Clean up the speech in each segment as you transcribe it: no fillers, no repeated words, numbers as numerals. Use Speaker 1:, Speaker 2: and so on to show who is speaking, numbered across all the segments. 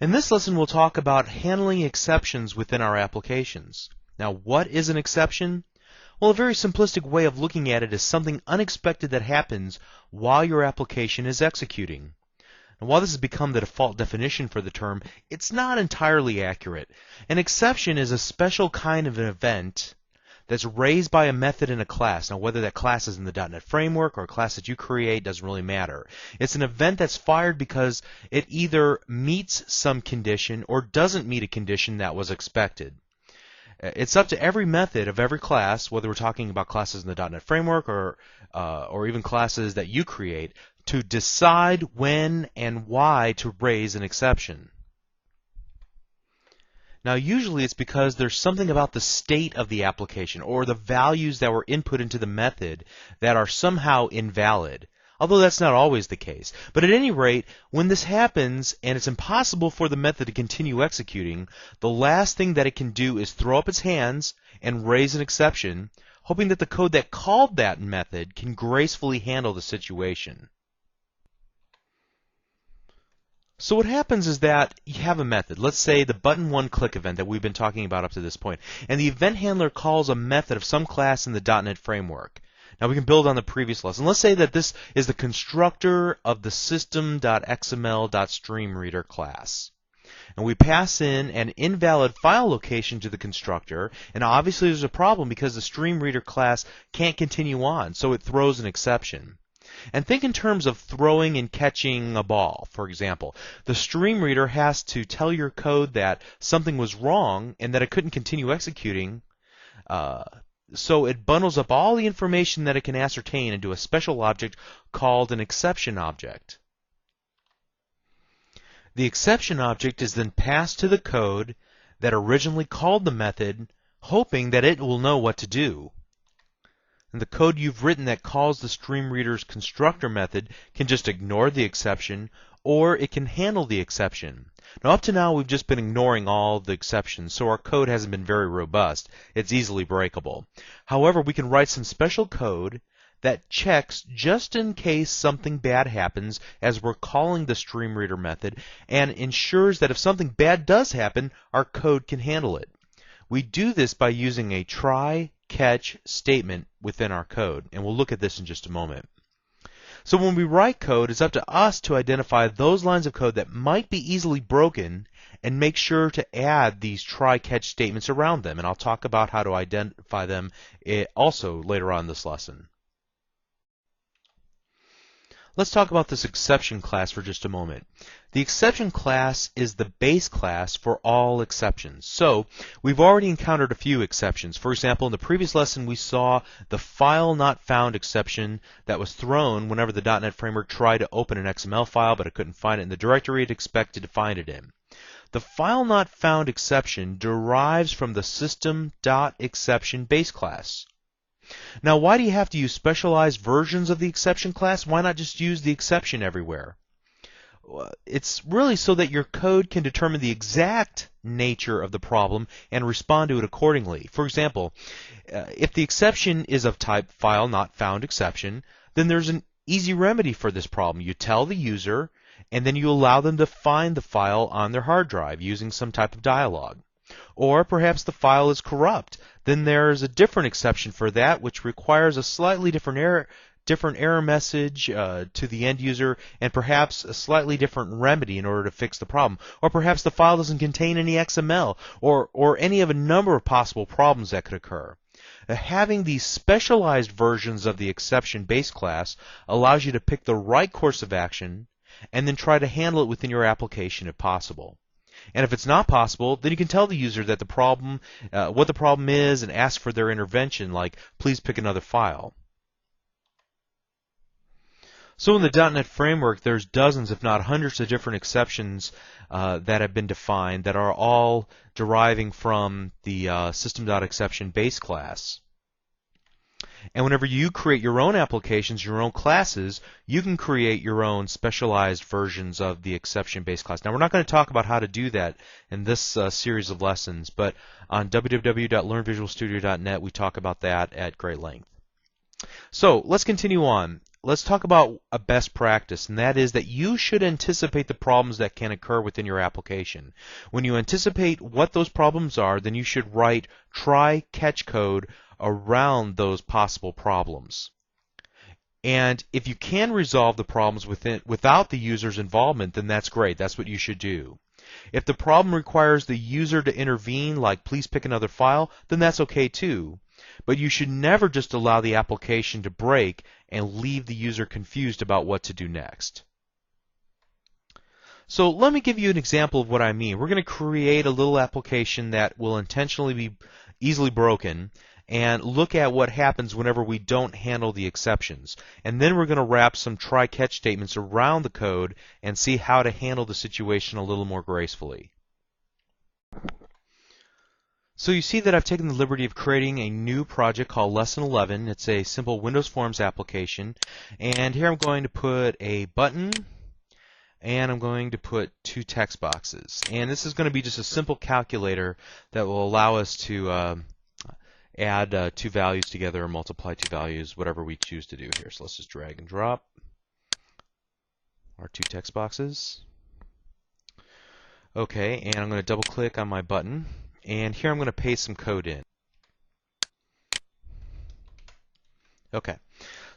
Speaker 1: In this lesson, we'll talk about handling exceptions within our applications. Now, what is an exception? Well, a very simplistic way of looking at it is something unexpected that happens while your application is executing. And while this has become the default definition for the term, it's not entirely accurate. An exception is a special kind of an event that's raised by a method in a class. Now, whether that class is in the .NET framework or a class that you create doesn't really matter. It's an event that's fired because it either meets some condition or doesn't meet a condition that was expected. It's up to every method of every class, whether we're talking about classes in the .NET framework or even classes that you create, to decide when and why to raise an exception. Now, usually it's because there's something about the state of the application or the values that were input into the method that are somehow invalid, although that's not always the case. But at any rate, when this happens and it's impossible for the method to continue executing, the last thing that it can do is throw up its hands and raise an exception, hoping that the code that called that method can gracefully handle the situation. So what happens is that you have a method, let's say the button one click event that we've been talking about up to this point, and the event handler calls a method of some class in the .NET framework. Now we can build on the previous lesson. Let's say that this is the constructor of the system.xml.streamReader class. And we pass in an invalid file location to the constructor, and obviously there's a problem because the StreamReader class can't continue on, so it throws an exception. And think in terms of throwing and catching a ball, for example. The stream reader has to tell your code that something was wrong and that it couldn't continue executing, so it bundles up all the information that it can ascertain into a special object called an exception object. The exception object is then passed to the code that originally called the method, hoping that it will know what to do. And the code you've written that calls the StreamReader's constructor method can just ignore the exception, or it can handle the exception. Now, up to now, we've just been ignoring all the exceptions, so our code hasn't been very robust. It's easily breakable. However, we can write some special code that checks just in case something bad happens as we're calling the StreamReader method, and ensures that if something bad does happen, our code can handle it. We do this by using a try-catch statement within our code, and we'll look at this in just a moment. So when we write code, it's up to us to identify those lines of code that might be easily broken and make sure to add these try-catch statements around them, and I'll talk about how to identify them also later on in this lesson. Let's talk about this exception class for just a moment. The exception class is the base class for all exceptions. So we've already encountered a few exceptions. For example, in the previous lesson we saw the file not found exception that was thrown whenever the .NET framework tried to open an XML file but it couldn't find it in the directory it expected to find it in. The file not found exception derives from the system.exception base class. Now, why do you have to use specialized versions of the exception class? Why not just use the exception everywhere? It's really so that your code can determine the exact nature of the problem and respond to it accordingly. For example, if the exception is of type file not found exception, then there's an easy remedy for this problem. You tell the user, and then you allow them to find the file on their hard drive using some type of dialog. Or perhaps the file is corrupt. Then there's a different exception for that, which requires a slightly different error message to the end user, and perhaps a slightly different remedy in order to fix the problem. Or perhaps the file doesn't contain any XML, or any of a number of possible problems that could occur. Having these specialized versions of the exception base class allows you to pick the right course of action and then try to handle it within your application if possible. And if it's not possible, then you can tell the user that the problem, what the problem is, and ask for their intervention, like please pick another file. So in the .NET framework, there's dozens, if not hundreds, of different exceptions that have been defined that are all deriving from the system.exception base class. And whenever you create your own applications, your own classes, you can create your own specialized versions of the exception-based class. Now, we're not going to talk about how to do that in this series of lessons, but on www.learnvisualstudio.net, we talk about that at great length. So let's continue on. let's talk about a best practice, and that is that you should anticipate the problems that can occur within your application. When you anticipate what those problems are, then you should write try-catch code around those possible problems. And if you can resolve the problems without the user's involvement, then that's great. That's what you should do. If the problem requires the user to intervene, like please pick another file, then that's okay too. But you should never just allow the application to break and leave the user confused about what to do next. So let me give you an example of what I mean. We're going to create a little application that will intentionally be easily broken and look at what happens whenever we don't handle the exceptions. And then we're going to wrap some try-catch statements around the code and see how to handle the situation a little more gracefully. So you see that I've taken the liberty of creating a new project called Lesson 11. It's a simple Windows Forms application. And here I'm going to put a button, and I'm going to put 2 text boxes. And this is going to be just a simple calculator that will allow us to add 2 values together or multiply 2 values, whatever we choose to do here. So let's just drag and drop our 2 text boxes. Okay, and I'm going to double click on my button, and here I'm going to paste some code in. Okay,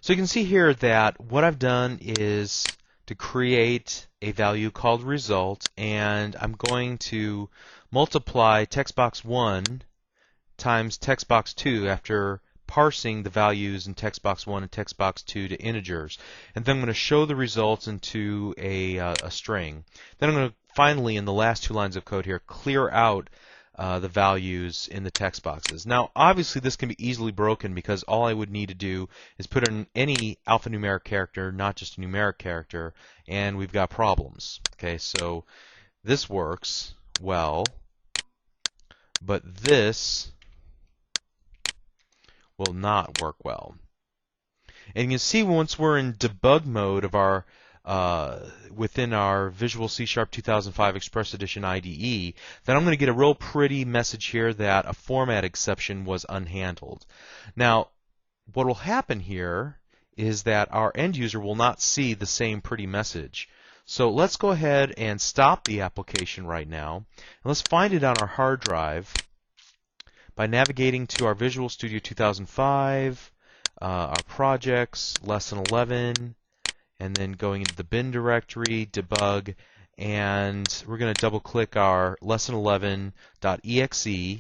Speaker 1: so you can see here that what I've done is to create a value called result, and I'm going to multiply text box 1 times text box 2 after parsing the values in text box 1 and text box 2 to integers. And then I'm going to show the results into a string. Then I'm going to finally, in the last 2 lines of code here, clear out the values in the text boxes. Now, obviously, this can be easily broken because all I would need to do is put in any alphanumeric character, not just a numeric character, and we've got problems. Okay, so this works well, but this will not work well. And you can see once we're in debug mode of our within our Visual C# 2005 Express Edition IDE, then I'm going to get a real pretty message here that a format exception was unhandled. Now, what will happen here is that our end user will not see the same pretty message. So let's go ahead and stop the application right now, and let's find it on our hard drive by navigating to our Visual Studio 2005, our projects, Lesson 11, and then going into the bin directory, debug, and we're going to double click our lesson11.exe,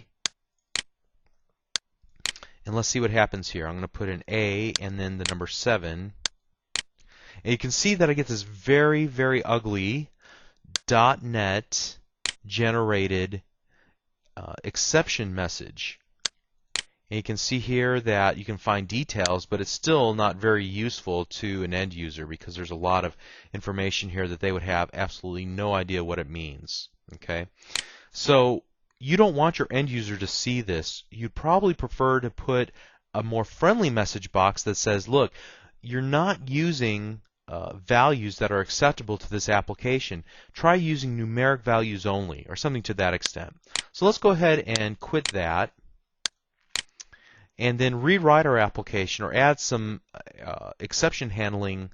Speaker 1: and let's see what happens here. I'm going to put an A and then the number 7, and you can see that I get this very, very ugly .NET generated exception message. And you can see here that you can find details, but it's still not very useful to an end user because there's a lot of information here that they would have absolutely no idea what it means. Okay, so you don't want your end user to see this. You'd probably prefer to put a more friendly message box that says, look, you're not using values that are acceptable to this application. Try using numeric values only, or something to that extent. So let's go ahead and quit that, and then rewrite our application or add some exception handling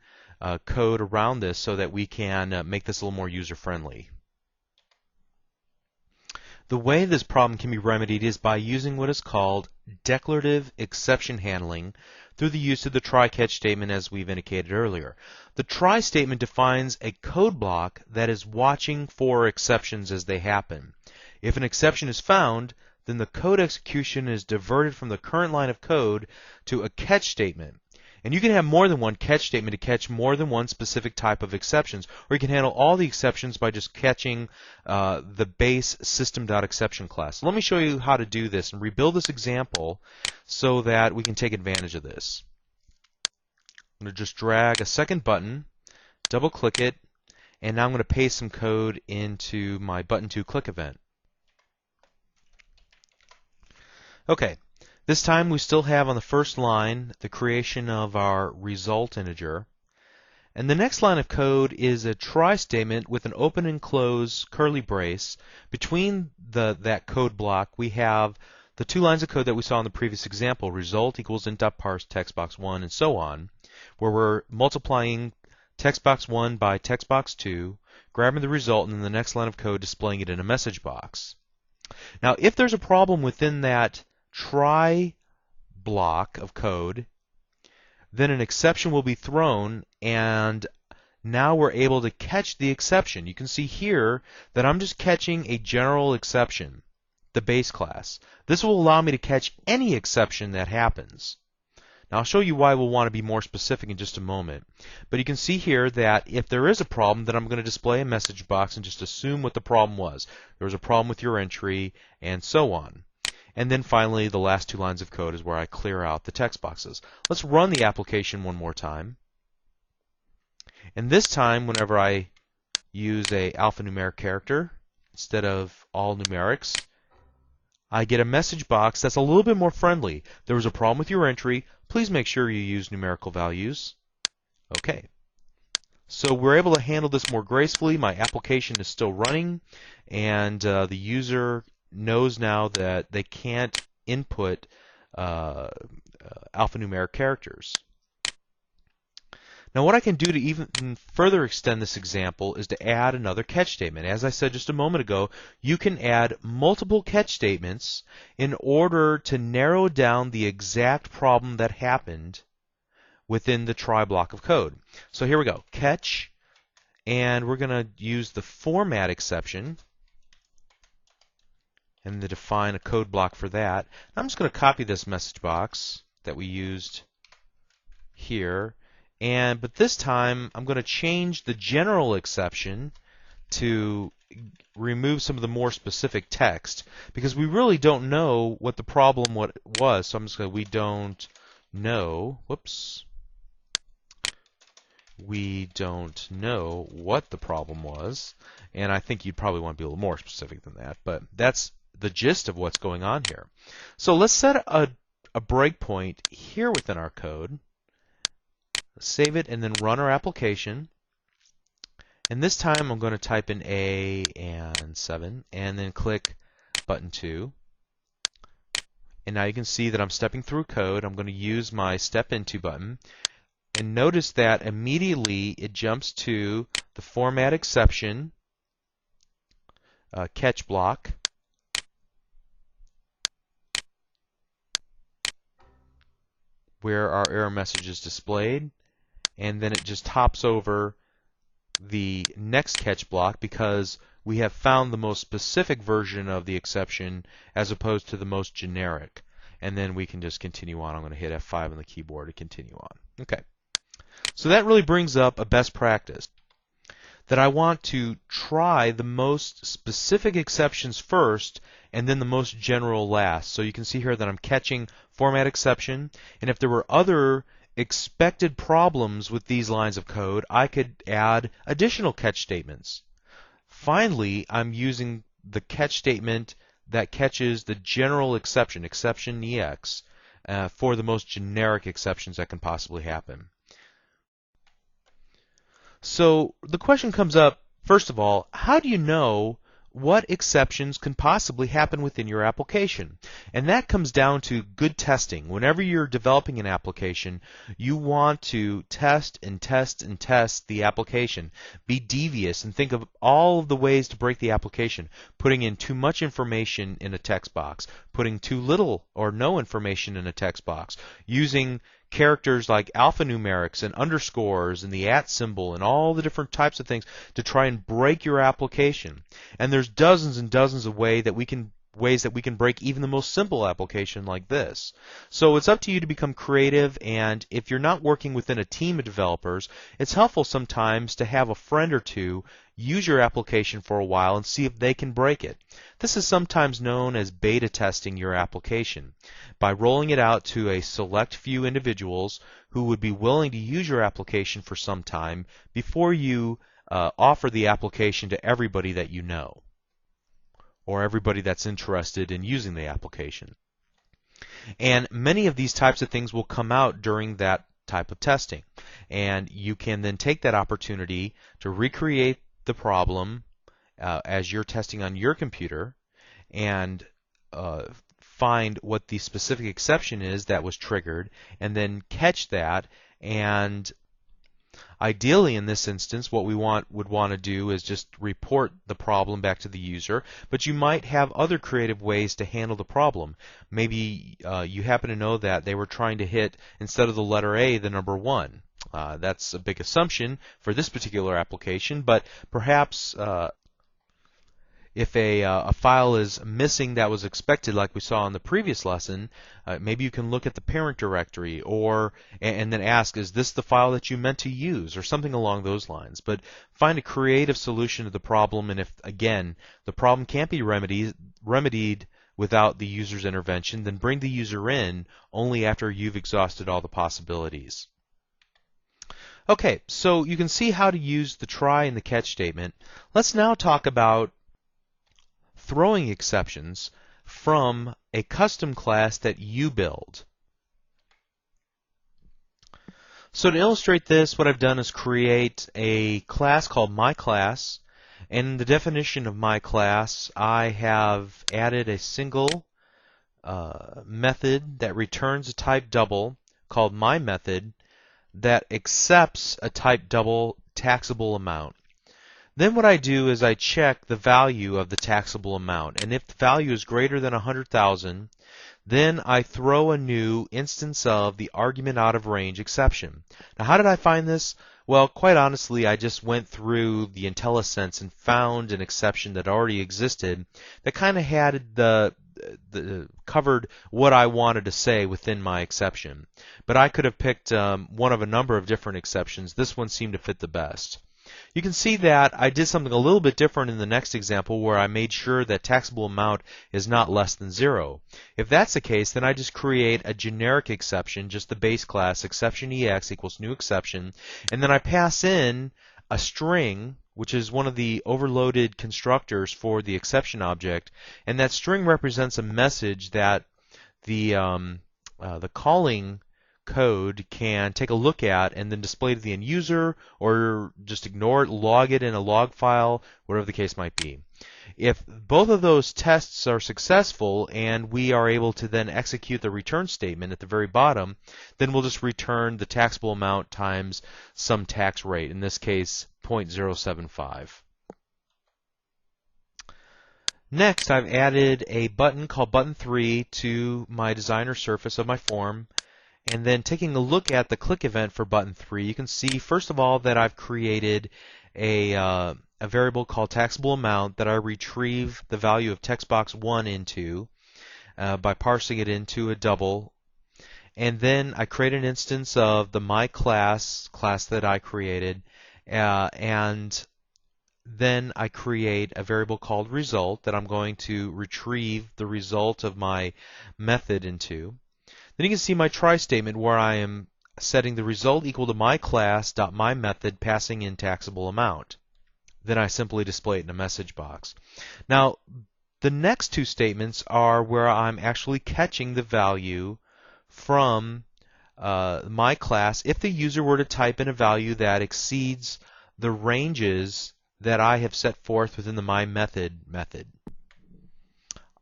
Speaker 1: code around this so that we can make this a little more user-friendly. The way this problem can be remedied is by using what is called declarative exception handling through the use of the try-catch statement as we've indicated earlier. The try statement defines a code block that is watching for exceptions as they happen. If an exception is found, then the code execution is diverted from the current line of code to a catch statement. And you can have more than one catch statement to catch more than one specific type of exceptions, or you can handle all the exceptions by just catching the base system.exception class. So let me show you how to do this and rebuild this example so that we can take advantage of this. I'm going to just drag a second button, double click it, and now I'm going to paste some code into my button to click event. Okay. This time we still have on the first line the creation of our result integer. And the next line of code is a try statement with an open and close curly brace. Between that code block we have the 2 lines of code that we saw in the previous example, result equals int.parse text box 1 and so on. where we're multiplying text box 1 by text box 2, grabbing the result, and in the next line of code displaying it in a message box. Now, if there's a problem within that try block of code, then an exception will be thrown, and now we're able to catch the exception. You can see here that I'm just catching a general exception, the base class. This will allow me to catch any exception that happens. Now, I'll show you why we'll want to be more specific in just a moment. But you can see here that if there is a problem, then I'm going to display a message box and just assume what the problem was. There was a problem with your entry, and so on. And then finally, the last two lines of code is where I clear out the text boxes. Let's run the application one more time. And this time, whenever I use a alphanumeric character instead of all numerics, I get a message box that's a little bit more friendly. There was a problem with your entry. Please make sure you use numerical values. Okay. So we're able to handle this more gracefully. My application is still running, and the user knows now that they can't input alphanumeric characters. Now, what I can do to even further extend this example is to add another catch statement. As I said just a moment ago, you can add multiple catch statements in order to narrow down the exact problem that happened within the try block of code. So here we go, catch, and we're going to use the format exception and define a code block for that. I'm just going to copy this message box that we used here. But this time, I'm going to change the general exception to remove some of the more specific text, because we really don't know what the problem was. So I'm just going to, we don't know, whoops, we don't know what the problem was. And I think you'd probably want to be a little more specific than that, but that's the gist of what's going on here. So let's set a breakpoint here within our code. Save it and then run our application. And this time I'm going to type in A and 7 and then click button 2. And now you can see that I'm stepping through code. I'm going to use my step into button. And notice that immediately it jumps to the format exception catch block. Where our error message is displayed. And then it just hops over the next catch block because we have found the most specific version of the exception as opposed to the most generic. And then we can just continue on. I'm going to hit F5 on the keyboard to continue on. Okay. So that really brings up a best practice that I want to try the most specific exceptions first and then the most general last. So you can see here that I'm catching format exception, and if there were other expected problems with these lines of code, I could add additional catch statements. Finally, I'm using the catch statement that catches the general exception, exception EX, for the most generic exceptions that can possibly happen. So the question comes up, first of all, how do you know what exceptions can possibly happen within your application? And that comes down to good testing. Whenever you're developing an application, you want to test and test and test the application. Be devious and think of all of the ways to break the application. Putting in too much information in a text box, putting too little or no information in a text box, using characters like alphanumerics and underscores and the @ symbol and all the different types of things to try and break your application. And there's dozens and dozens of ways that we can break even the most simple application like this. So it's up to you to become creative, and if you're not working within a team of developers, it's helpful sometimes to have a friend or two use your application for a while and see if they can break it. This is sometimes known as beta testing your application, by rolling it out to a select few individuals who would be willing to use your application for some time before you offer the application to everybody that you know, or everybody that's interested in using the application. And many of these types of things will come out during that type of testing. And you can then take that opportunity to recreate the problem as you're testing on your computer and find what the specific exception is that was triggered, and then catch that And ideally, in this instance, what we would want to do is just report the problem back to the user, but you might have other creative ways to handle the problem. Maybe you happen to know that they were trying to hit, instead of the letter A, the number 1. That's a big assumption for this particular application, but perhaps if a file is missing that was expected, like we saw in the previous lesson, maybe you can look at the parent directory and then ask, is this the file that you meant to use, or something along those lines. But find a creative solution to the problem, and if, again, the problem can't be remedied without the user's intervention, then bring the user in only after you've exhausted all the possibilities. Okay, so you can see how to use the try and the catch statement. Let's now talk about throwing exceptions from a custom class that you build. So to illustrate this, what I've done is create a class called myClass, and in the definition of myClass, I have added a single method that returns a type double called myMethod that accepts a type double taxable amount. Then what I do is I check the value of the taxable amount, and if the value is greater than 100,000, then I throw a new instance of the argument out of range exception. Now, how did I find this? Well, quite honestly, I just went through the IntelliSense and found an exception that already existed that kind of had covered what I wanted to say within my exception. But I could have picked one of a number of different exceptions. This one seemed to fit the best. You can see that I did something a little bit different in the next example, where I made sure that taxable amount is not less than 0. If that's the case, then I just create a generic exception, just the base class, exception EX equals new exception, and then I pass in a string, which is one of the overloaded constructors for the exception object, and that string represents a message that the calling code can take a look at and then display to the end user, or just ignore it, log it in a log file, whatever the case might be. If both of those tests are successful and we are able to then execute the return statement at the very bottom, then we'll just return the taxable amount times some tax rate, in this case 0.075. Next, I've added a button called button 3 to my designer surface of my form. And then taking a look at the click event for button 3, you can see first of all that I've created a variable called taxable amount that I retrieve the value of text box 1 into by parsing it into a double. And then I create an instance of the myClass that I created, and then I create a variable called result that I'm going to retrieve the result of my method into. Then you can see my try statement, where I am setting the result equal to myClass.myMethod passing in taxable amount. Then I simply display it in a message box. Now, the next two statements are where I'm actually catching the value from my class if the user were to type in a value that exceeds the ranges that I have set forth within the myMethod method.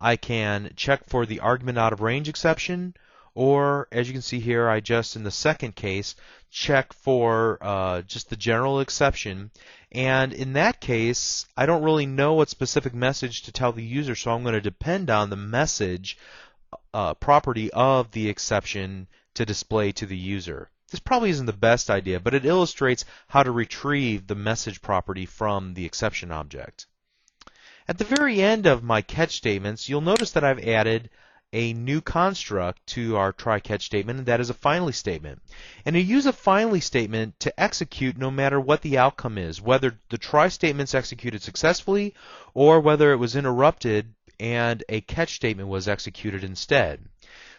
Speaker 1: I can check for the argument out of range exception, or, as you can see here, I just, in the second case, check for just the general exception. And in that case, I don't really know what specific message to tell the user, so I'm going to depend on the message property of the exception to display to the user. This probably isn't the best idea, but it illustrates how to retrieve the message property from the exception object. At the very end of my catch statements, you'll notice that I've added a new construct to our try-catch statement, and that is a finally statement. And you use a finally statement to execute no matter what the outcome is, whether the try statement's executed successfully or whether it was interrupted and a catch statement was executed instead.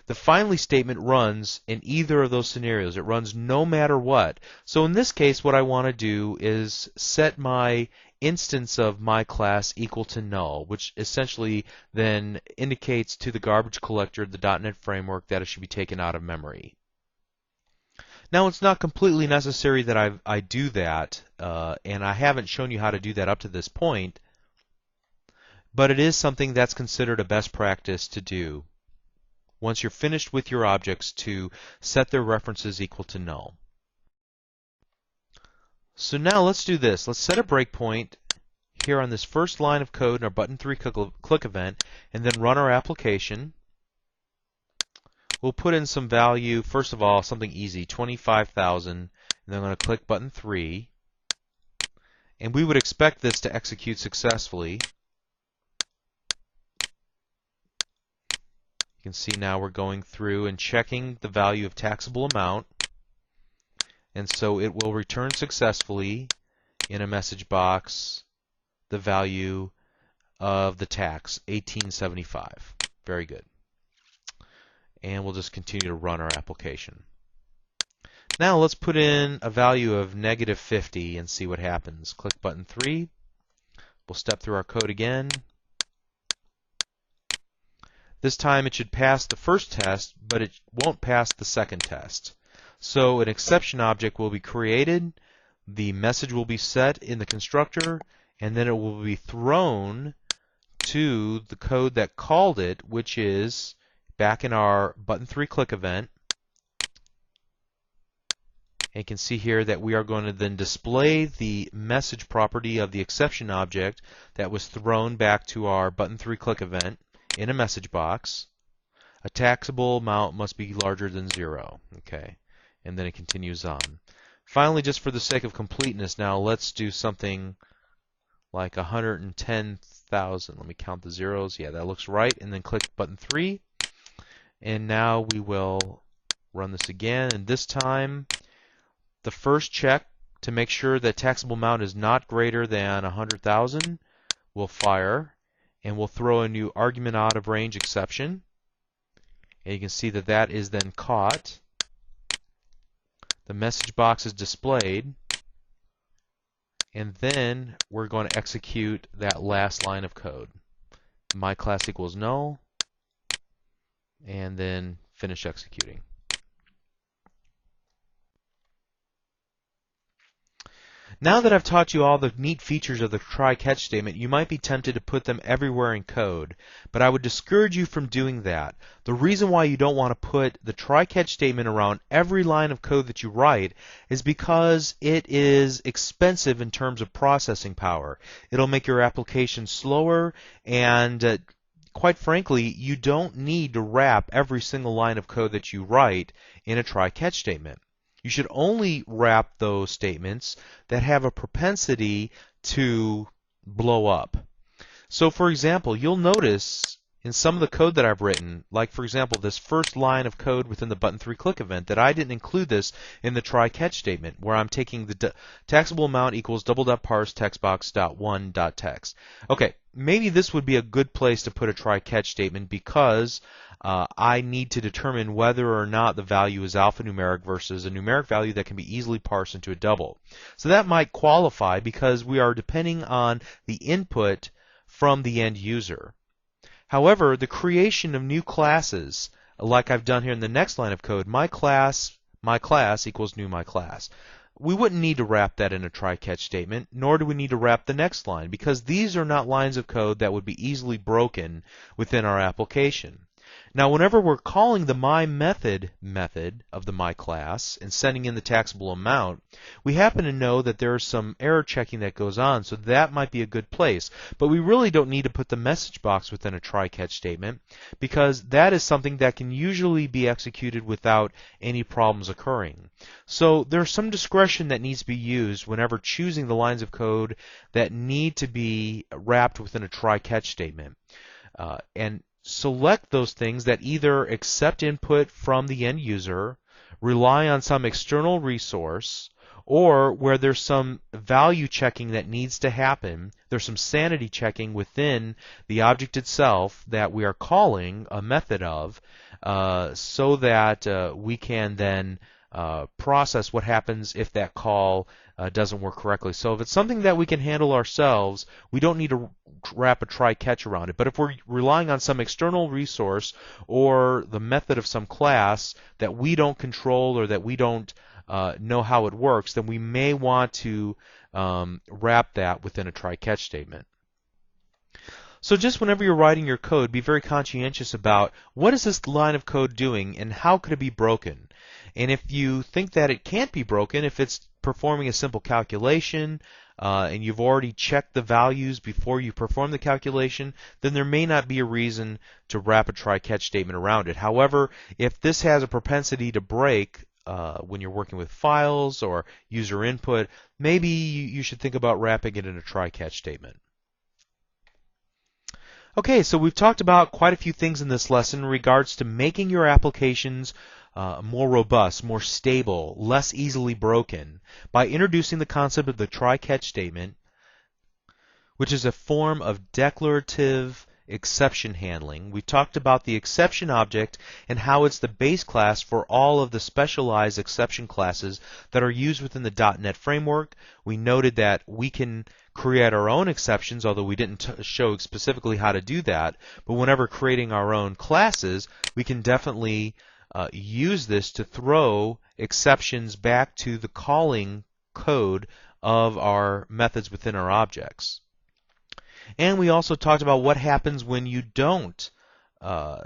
Speaker 1: The finally statement runs in either of those scenarios. It runs no matter what. So in this case, what I want to do is set my instance of my class equal to null, which essentially then indicates to the garbage collector, the .NET framework, that it should be taken out of memory. Now, it's not completely necessary that I do that, and I haven't shown you how to do that up to this point, but it is something that's considered a best practice to do once you're finished with your objects, to set their references equal to null. So now let's do this. Let's set a breakpoint here on this first line of code in our button 3 click event, and then run our application. We'll put in some value, first of all, something easy, 25,000, and then I'm going to click button 3. And we would expect this to execute successfully. You can see now we're going through and checking the value of taxable amount. And so it will return successfully in a message box the value of the tax, $18.75. Very good. And we'll just continue to run our application. Now let's put in a value of -50 and see what happens. Click button 3. We'll step through our code again. This time it should pass the first test, but it won't pass the second test. So an exception object will be created, the message will be set in the constructor, and then it will be thrown to the code that called it, which is back in our button 3 click event. And you can see here that we are going to then display the message property of the exception object that was thrown back to our button 3 click event in a message box. A taxable amount must be larger than 0. Okay, and then it continues on. Finally, just for the sake of completeness, now let's do something like 110,000. Let me count the zeros. Yeah, that looks right. And then click button 3. And now we will run this again. And this time, the first check to make sure that taxable amount is not greater than 100,000 will fire. And we'll throw a new argument out of range exception. And you can see that that is then caught. The message box is displayed. And then we're going to execute that last line of code. My class equals null. And then finish executing. Now that I've taught you all the neat features of the try-catch statement, you might be tempted to put them everywhere in code, but I would discourage you from doing that. The reason why you don't want to put the try-catch statement around every line of code that you write is because it is expensive in terms of processing power. It'll make your application slower, and quite frankly, you don't need to wrap every single line of code that you write in a try-catch statement. You should only wrap those statements that have a propensity to blow up. So for example, you'll notice in some of the code that I've written, like for example this first line of code within the button 3 click event, that I didn't include this in the try catch statement, where I'm taking the taxable amount equals _parse textbox.1.text. Okay, maybe this would be a good place to put a try catch statement because I need to determine whether or not the value is alphanumeric versus a numeric value that can be easily parsed into a double. So that might qualify because we are depending on the input from the end user. However, the creation of new classes, like I've done here in the next line of code, my class equals new my class. We wouldn't need to wrap that in a try-catch statement, nor do we need to wrap the next line, because these are not lines of code that would be easily broken within our application. Now, whenever we're calling the myMethod method of the myClass and sending in the taxable amount, we happen to know that there is some error checking that goes on, so that might be a good place. But we really don't need to put the message box within a try-catch statement because that is something that can usually be executed without any problems occurring. So there's some discretion that needs to be used whenever choosing the lines of code that need to be wrapped within a try-catch statement. And select those things that either accept input from the end user, rely on some external resource, or where there's some value checking that needs to happen. There's some sanity checking within the object itself that we are calling a method of, so that we can then process what happens if that call doesn't work correctly. So if it's something that we can handle ourselves, we don't need to wrap a try-catch around it. But if we're relying on some external resource or the method of some class that we don't control or that we don't know how it works, then we may want to wrap that within a try-catch statement. So just whenever you're writing your code, be very conscientious about what is this line of code doing and how could it be broken. And if you think that it can't be broken, if it's performing a simple calculation and you've already checked the values before you perform the calculation, then there may not be a reason to wrap a try-catch statement around it. However, if this has a propensity to break when you're working with files or user input, maybe you should think about wrapping it in a try-catch statement. Okay, so we've talked about quite a few things in this lesson in regards to making your applications more robust, more stable, less easily broken by introducing the concept of the try-catch statement, which is a form of declarative exception handling. We talked about the exception object and how it's the base class for all of the specialized exception classes that are used within the .NET framework. We noted that we can create our own exceptions, although we didn't show specifically how to do that. But whenever creating our own classes, we can definitely use this to throw exceptions back to the calling code of our methods within our objects. And we also talked about what happens when you don't try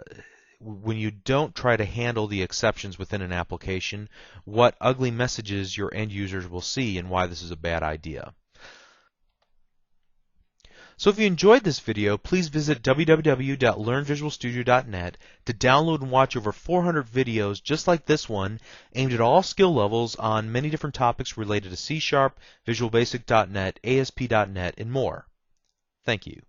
Speaker 1: to handle the exceptions within an application, what ugly messages your end users will see, and why this is a bad idea. So if you enjoyed this video, please visit www.learnvisualstudio.net to download and watch over 400 videos just like this one, aimed at all skill levels on many different topics related to C#, Visual Basic.net, ASP.NET, and more. Thank you.